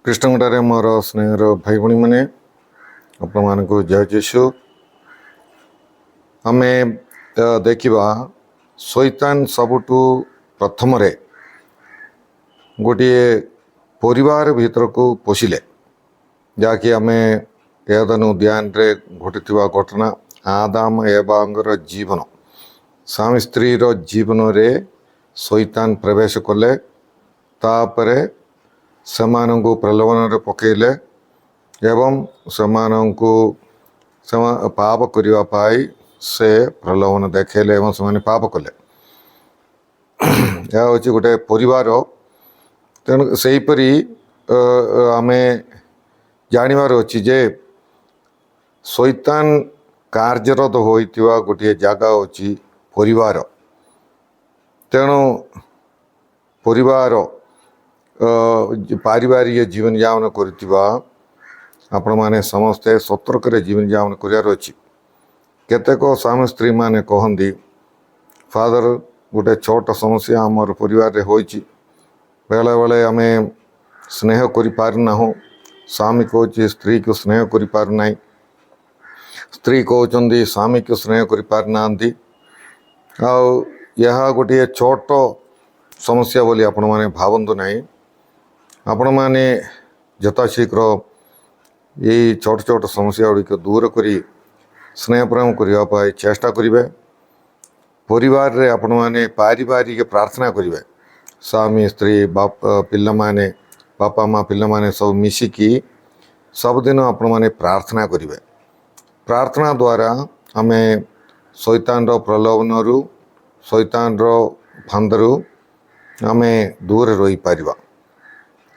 कृष्णगढ़ मोर स्नेहर भाई भाई मैंने आपण मान जय जीशु। आम देखा शैतान सबुठु प्रथम गोटे परिवार भीतर को पशिले जहाँकि आम एदन उद्यान घटी घटना आदाम एवांगर जीवन स्वामी स्त्री जीवन रे शैतान प्रवेश कले तापर सेमानंकु प्रलोभन पकेले एवं सेमानंकु पाप करिवा पाई से प्रलोभन देखेले एवं से पाप कले। यह हूँ गोटे परिवार तेणु सेहीपरि आम जानिबार अछि जे शैतान कार्यरत होइतिवा गोटे जगह अछि परिवार। तेणु परिवार पारिवारिक जीवन यापन करथिबा आपण माने समस्ते सतर्क जीवन यापन करियार अछि। केतेक स्वामी स्त्री माने कहंदी फादर गोटे छोट समस्या आमर परिवार रे होइछि बेले बेले आमे स्नेह करि पारना हो स्वामी कहछि स्त्री को स्नेह करि पारनाई स्त्री कहउचंदी स्वामी को स्नेह करि पारनांती आ यह गोटे छोट समस्या बोली आपण माने भावंतु नहीं। आपण माने यथाशीघ्र यही छोट छोट समस्या गुड़िक दूर करी स्नेह प्रेम करने चेष्टा करेंगे। परिवार रे आपण माने पारिवारिक प्रार्थना करेंगे स्वामी स्त्री बाप पिला माने बापा माँ पिला माने सब मिसिकी सबदिन आपण माने प्रार्थना करेंगे। प्रार्थना द्वारा आम शैतान प्रलोभन शैतान फांदरू आम दूर रही पार।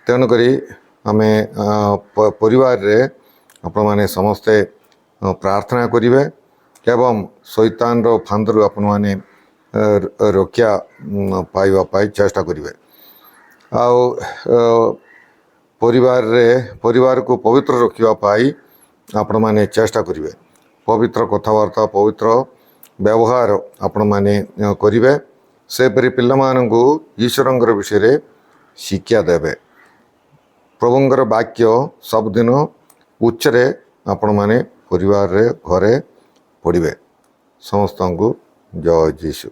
तेणुक आम परिवार रे आपण माने समस्ते प्रार्थना करेंगे एवं शैतान फांदरू आपण माने रक्षा पाइबा चेष्टा करेंगे। परिवार को पवित्र रखापी आपण माने चेष्टा करेंगे। पवित्र कथबार्ता पवित्र व्यवहार आपण माने करेंगे सेपरी पिलामानंकु ईश्वरंकर विषय शिक्षा देवे। प्रभुंकर वाक्य सबदिन उच्चरे आपण माने परिवार रे घरे पढ़िबे। समस्त को जय जीशु।